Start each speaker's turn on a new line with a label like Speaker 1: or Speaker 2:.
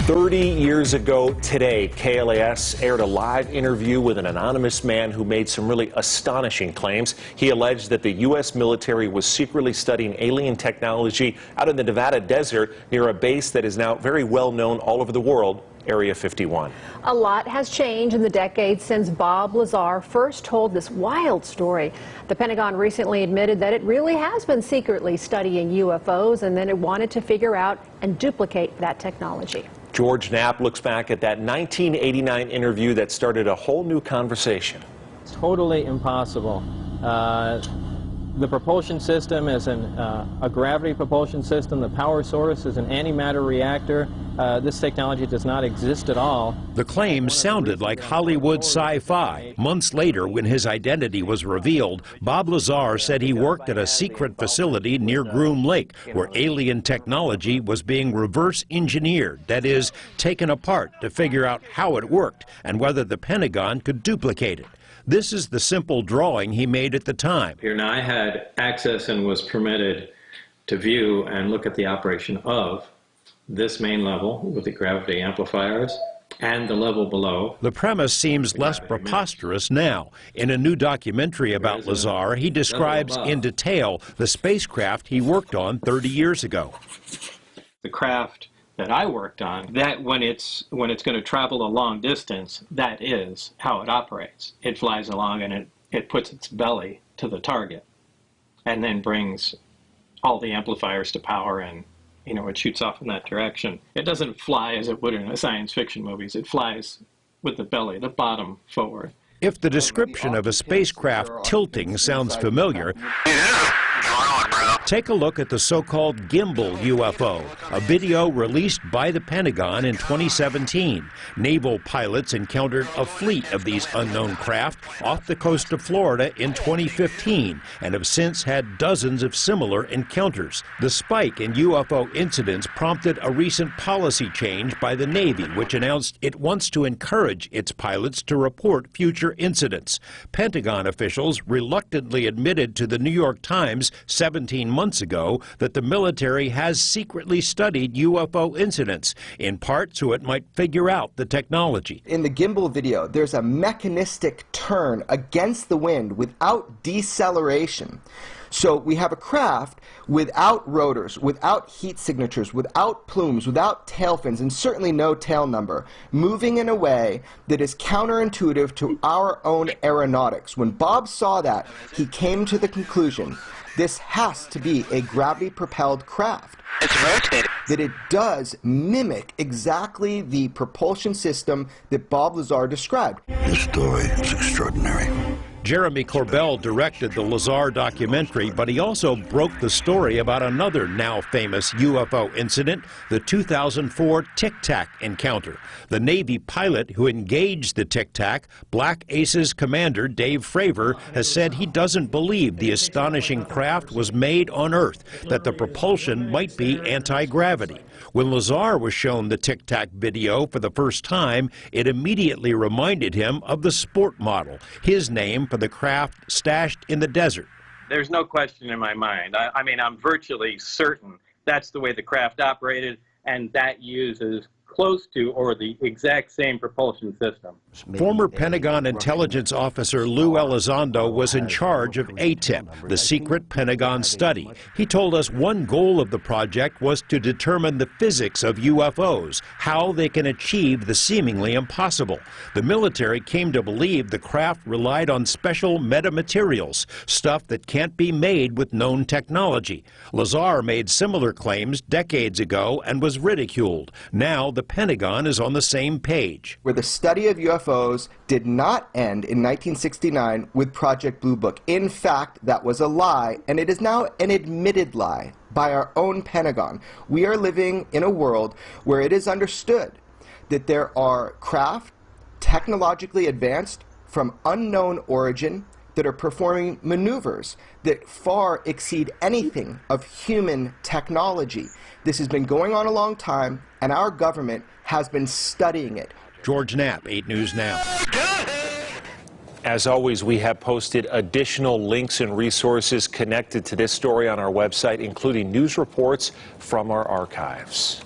Speaker 1: 30 years ago today, KLAS aired a live interview with an anonymous man who made some really astonishing claims. He alleged that the U.S. military was secretly studying alien technology out in the Nevada desert near a base that is now very well known all over the world, Area 51.
Speaker 2: A lot has changed in the decades since Bob Lazar first told this wild story. The Pentagon recently admitted that it really has been secretly studying UFOs and then it wanted to figure out and duplicate that technology.
Speaker 1: George Knapp looks back at that 1989 interview that started a whole new conversation.
Speaker 3: It's totally impossible. The propulsion system is a gravity propulsion system. The power source is an antimatter reactor. This technology does not exist at all.
Speaker 4: The claims sounded like Hollywood sci-fi. Months later, when his identity was revealed, Bob Lazar said he worked at a secret facility near Groom Lake where alien technology was being reverse engineered, that is, taken apart to figure out how it worked and whether the Pentagon could duplicate it. This is the simple drawing he made at the time.
Speaker 5: Here now, I had access and was permitted to view and look at the operation of this main level with the gravity amplifiers and the level below.
Speaker 4: The premise seems less preposterous now. In a new documentary about Lazar, he describes in detail the spacecraft he worked on 30 years ago.
Speaker 5: The craft that I worked on, that when it's going to travel a long distance, that is how it operates. It flies along and it puts its belly to the target and then brings all the amplifiers to power, and it shoots off in that direction. It doesn't fly as it would in the science fiction movies. It flies with the belly, the bottom forward.
Speaker 4: If the description of a spacecraft tilting sounds familiar, take a look at the so-called Gimbal UFO, a video released by the Pentagon in 2017. Naval pilots encountered a fleet of these unknown craft off the coast of Florida in 2015 and have since had dozens of similar encounters. The spike in UFO incidents prompted a recent policy change by the Navy, which announced it wants to encourage its pilots to report future incidents. Pentagon officials reluctantly admitted to the New York Times 17 months ago that the military has secretly studied UFO incidents, in part so it might figure out the technology.
Speaker 6: In the Gimbal video, there's a mechanistic turn against the wind without deceleration. So we have a craft without rotors, without heat signatures, without plumes, without tail fins, and certainly no tail number, moving in a way that is counterintuitive to our own aeronautics. When Bob saw that, he came to the conclusion this has to be a gravity-propelled craft.
Speaker 7: It's rotating.
Speaker 6: That it does mimic exactly the propulsion system that Bob Lazar described.
Speaker 7: This story is extraordinary.
Speaker 4: Jeremy Corbell directed the Lazar documentary, but he also broke the story about another now famous UFO incident, the 2004 Tic Tac encounter. The Navy pilot who engaged the Tic Tac, Black Aces commander Dave Fravor, has said he doesn't believe the astonishing craft was made on Earth, that the propulsion might be anti-gravity. When Lazar was shown the Tic Tac video for the first time, it immediately reminded him of the Sport model, his name for the craft stashed in the desert.
Speaker 5: There's no question in my mind. I mean, I'm virtually certain that's the way the craft operated, and that uses close to or the exact same propulsion system.
Speaker 4: Former Pentagon intelligence officer Lou Elizondo was in charge of ATIP, the secret Pentagon study. He told us one goal of the project was to determine the physics of UFOs, how they can achieve the seemingly impossible. The military came to believe the craft relied on special metamaterials, stuff that can't be made with known technology. Lazar made similar claims decades ago and was ridiculed. Now the Pentagon is on the same page.
Speaker 6: Where the study of UFOs did not end in 1969 with Project Blue Book. In fact, that was a lie, and it is now an admitted lie by our own Pentagon. We are living in a world where it is understood that there are craft technologically advanced from unknown origin that are performing maneuvers that far exceed anything of human technology. This has been going on a long time, and our government has been studying it.
Speaker 4: George Knapp, 8 News Now.
Speaker 1: As always, we have posted additional links and resources connected to this story on our website, including news reports from our archives.